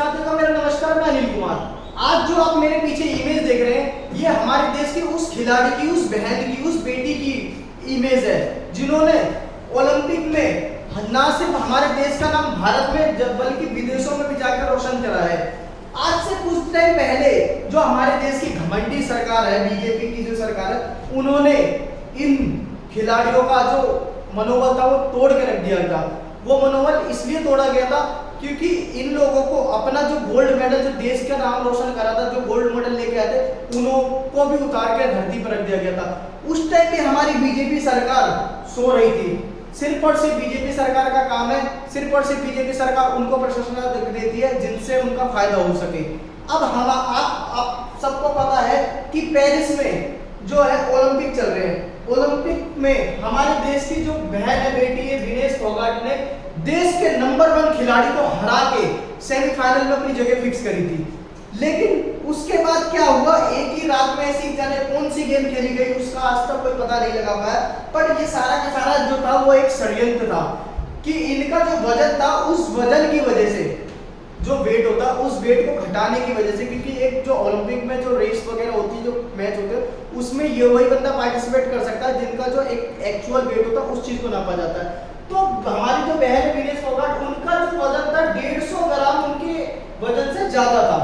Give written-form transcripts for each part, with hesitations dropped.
साथियों का मेरा नमस्कार, मैं अनिल कुमार। आज जो आप मेरे पीछे इमेज देख रहे हैं, ये हमारे देश के उस खिलाड़ी की, उस बहन की, उस बेटी की इमेज है जिन्होंने ओलंपिक में ना सिर्फ हमारे देश का नाम भारत में बल्कि विदेशों में भी जाकर रोशन करा है। आज से कुछ टाइम पहले जो हमारे देश की घमंडी सरकार है, बीजेपी की जो सरकार है, उन्होंने इन खिलाड़ियों का जो मनोबल था वो तोड़ के रख दिया था। वो मनोबल इसलिए तोड़ा गया था क्योंकि इन लोगों को अपना जो गोल्ड मेडल, जो देश का नाम रोशन करा था, जो गोल्ड मेडल लेके आए थे, उनको भी उतार के धरती पर रख दिया गया था। उस टाइम पे हमारी बीजेपी सरकार सो रही थी। सिर्फ और सिर्फ बीजेपी सरकार का काम है, सिर्फ और सिर्फ बीजेपी सरकार उनको प्रशंसा देती है जिनसे उनका फायदा हो सके। अब आप सबको पता है कि पेरिस में जो है ओलंपिक चल रहे हैं। ओलंपिक में हमारे देश की जो बहन है, बेटी है, विनेश फोगाट ने देश के नंबर 1 खिलाड़ी को हरा के सेमीफाइनल में अपनी जगह फिक्स करी थी। लेकिन उसके बाद क्या हुआ, एक ही रात में ऐसी जाने कौन सी गेम खेली गई, उसका आज तक कोई पता नहीं लगा पाया। पर ये सारा का सारा जो था वो एक षड्यंत्र था कि इनका जो वजन था, उस वजन की वजह से जो वेट होता है, उस वेट को घटाने की वजह से, क्योंकि एक जो ओलंपिक में जो रेस वगैरह होती है, जो मैच होते हैं, उसमें ये वही बंदा पार्टिसिपेट कर सकता है जिनका जो एक एक्चुअल वेट होता है, उस चीज को नापा जाता है। तो हमारी जो बहन है विनेश फोगाट, उनका जो वजन था 150 ग्राम उनके वजन से ज्यादा था।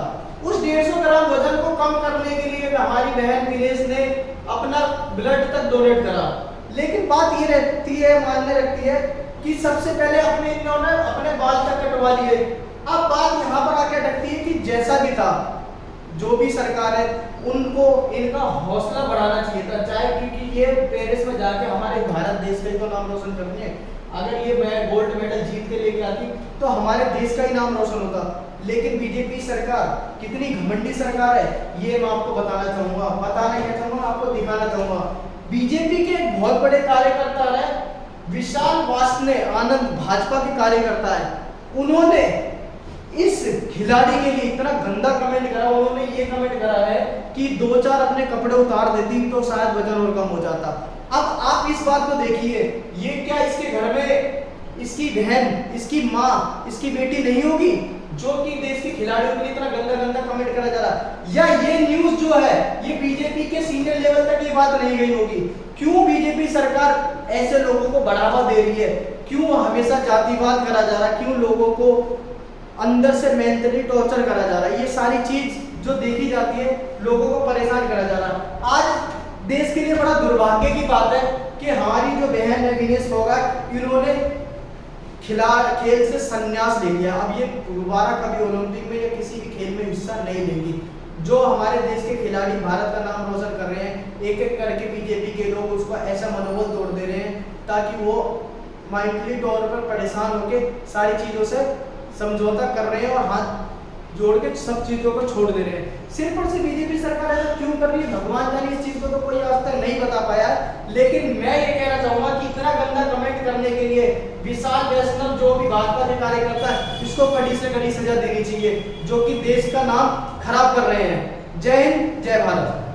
उस 150 ग्राम वजन को कम करने के लिए हमारी बहन विनेश ने अपना ब्लड तक डोनेट करा। लेकिन बात ये रहती है, मानने रखती है कि सबसे पहले इन्होंने अपने बाल तक कटवा लिए। अब बात यहाँ पर आके अटकती है कि जैसा भी था, जो भी सरकार है, उनको इनका हौसला बढ़ाना चाहिए था। चाहे क्योंकि ये पेरिस में जाके हमारे भारत देश का तो नाम रोशन करनी है। अगर ये मैं गोल्ड मेडल जीत के लेके आती तो हमारे देश का ही नाम रोशन होता। लेकिन बीजेपी सरकार कितनी घमंडी सरकार है, ये मैं आपको बताना चाहूंगा, बताना क्या चाहूंगा, आपको दिखाना चाहूंगा। बीजेपी के एक बहुत बड़े कार्यकर्ता है विशाल वासने आनंद, भाजपा के कार्यकर्ता है, उन्होंने इस खिलाड़ी के लिए इतना गंदा कमेंट करा। उन्होंने ये कमेंट करा है कि 2-4 अपने कपड़े उतार देती तो शायद वजन और कम हो जाता। अब आप इस बात को देखिए, ये क्या इसके घर में इसकी बहन, इसकी माँ, इसकी बेटी नहीं होगी जो कि देश के खिलाड़ियों के लिए इतना गंदा गंदा कमेंट करा जा रहा है? या ये न्यूज जो है ये बीजेपी के सीनियर लेवल तक ये बात नहीं गई होगी? क्यों बीजेपी सरकार ऐसे लोगों को बढ़ावा दे रही है? क्यों हमेशा जातिवाद करा जा रहा है? क्यों लोगों को अंदर से मेंटली टॉर्चर करा जा रहा है? ये सारी चीज जो देखी जाती है, लोगों को परेशान करा जा रहा है। आज देश के लिए बड़ा दुर्भाग्य की बात है कि हमारी जो बहन है विनेश फोगाट, इन्होंने खेल से संन्यास ले लिया। अब ये दोबारा कभी ओलंपिक में या किसी भी खेल में हिस्सा नहीं लेंगी। जो हमारे देश के खिलाड़ी भारत का नाम रोशन कर रहे हैं, एक एक करके बीजेपी के लोग उसको ऐसा मनोबल तोड़ दे रहे हैं ताकि वो मेंटली तौर पर परेशान होकर सारी चीजों से समझौता कर रहे हैं और हाथ जोड़ के सब चीजों को छोड़ दे रहे हैं। सिर्फ और सिर्फ बीजेपी सरकार ऐसा क्यों कर रही है, भगवान जाने। इस चीज को तो कोई आज तक नहीं बता पाया। लेकिन मैं ये कहना चाहूंगा कि इतना गंदा कमेंट करने के लिए विशाल वैष्णव, जो भी भाजपा के कार्यकर्ता है, इसको कड़ी से कड़ी सजा देनी चाहिए, जो कि देश का नाम खराब कर रहे हैं। जय हिंद, जय भारत।